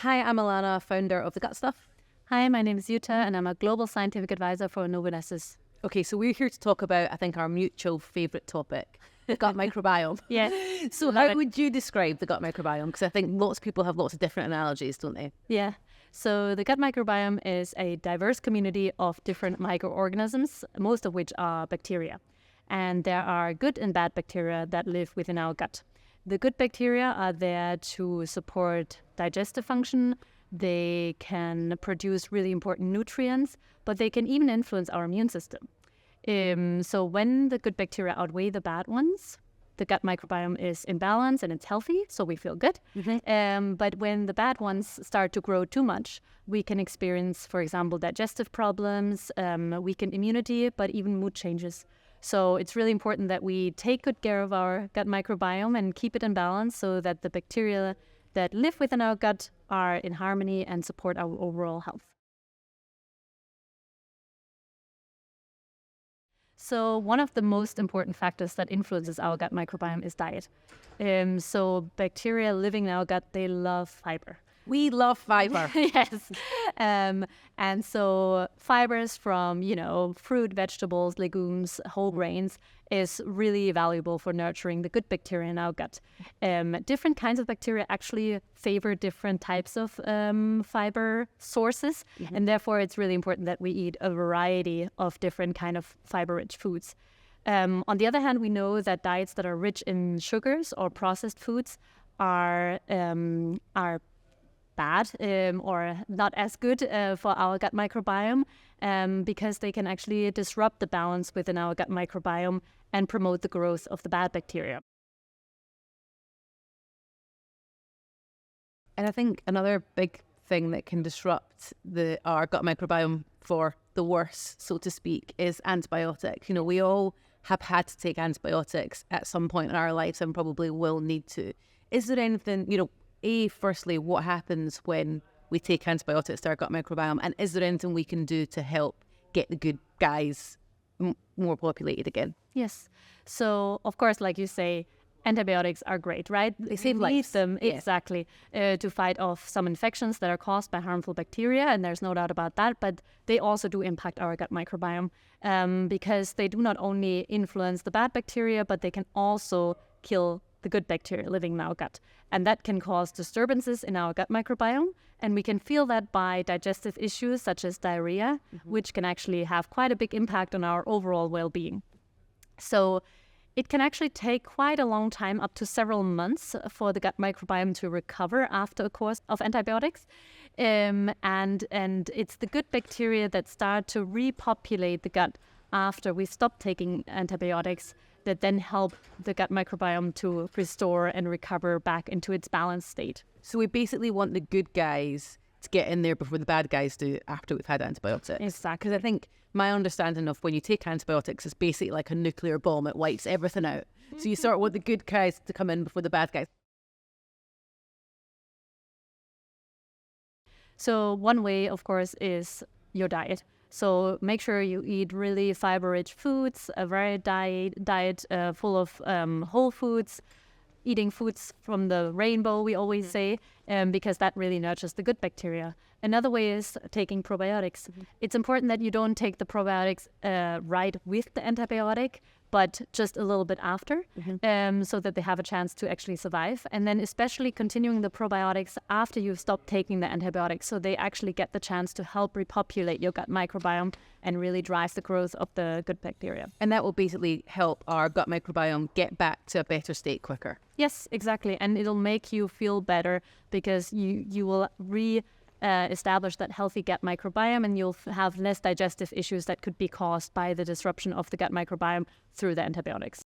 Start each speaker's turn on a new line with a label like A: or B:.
A: Hi, I'm Alana, founder of The Gut Stuff.
B: Hi, my name is Jutta, and I'm a global scientific advisor for Novonesis.
A: Okay, so we're here to talk about, I think, our mutual favourite topic, the gut microbiome.
B: Yes.
A: So how would you describe the gut microbiome? Because I think lots of people have lots of different analogies, don't they?
B: Yeah. So the gut microbiome is a diverse community of different microorganisms, most of which are bacteria. And there are good and bad bacteria that live within our gut. The good bacteria are there to support digestive function. They can produce really important nutrients, but they can even influence our immune system. So when the good bacteria outweigh the bad ones, the gut microbiome is in balance and it's healthy, so we feel good. But when the bad ones start to grow too much, we can experience, for example, digestive problems, weakened immunity, but even mood changes. So it's really important that we take good care of our gut microbiome and keep it in balance so that the bacteria that live within our gut are in harmony and support our overall health. So one of the most important factors that influences our gut microbiome is diet. So bacteria living in our gut, they love fiber.
A: We love fibre.
B: Yes. And so fibers from, fruit, vegetables, legumes, whole grains is really valuable for nurturing the good bacteria in our gut. Different kinds of bacteria actually favor different types of fiber sources. And therefore, it's really important that we eat a variety of different kind of fiber-rich foods. On the other hand, we know that diets that are rich in sugars or processed foods are bad or not as good for our gut microbiome because they can actually disrupt the balance within our gut microbiome and promote the growth of the bad bacteria.
A: And I think another big thing that can disrupt our gut microbiome for the worse, so to speak, is antibiotics. We all have had to take antibiotics at some point in our lives and probably will need to. Is there anything, firstly, what happens when we take antibiotics to our gut microbiome? And is there anything we can do to help get the good guys more populated again?
B: Yes. So, of course, like you say, antibiotics are great, right?
A: They save
B: We need
A: lives.
B: them,
A: Yeah.
B: exactly, to fight off some infections that are caused by harmful bacteria, and there's no doubt about that, but they also do impact our gut microbiome because they do not only influence the bad bacteria, but they can also kill the good bacteria living in our gut. And that can cause disturbances in our gut microbiome. And we can feel that by digestive issues such as diarrhea, which can actually have quite a big impact on our overall well-being. So it can actually take quite a long time, up to several months, for the gut microbiome to recover after a course of antibiotics. And it's the good bacteria that start to repopulate the gut after we stop taking antibiotics that then help the gut microbiome to restore and recover back into its balanced state.
A: So we basically want the good guys to get in there before the bad guys do after we've had antibiotics.
B: Exactly.
A: Because I think my understanding of when you take antibiotics is basically like a nuclear bomb. It wipes everything out. So you sort of want the good guys to come in before the bad guys.
B: So one way, of course, is your diet. So make sure you eat really fiber-rich foods, a varied diet full of whole foods, eating foods from the rainbow, we always say, because that really nurtures the good bacteria. Another way is taking probiotics. It's important that you don't take the probiotics right with the antibiotic, but just a little bit after, so that they have a chance to actually survive. And then especially continuing the probiotics after you've stopped taking the antibiotics, so they actually get the chance to help repopulate your gut microbiome and really drive the growth of the good bacteria.
A: And that will basically help our gut microbiome get back to a better state quicker.
B: Yes, exactly. And it'll make you feel better because you will establish that healthy gut microbiome, and you'll have less digestive issues that could be caused by the disruption of the gut microbiome through the antibiotics.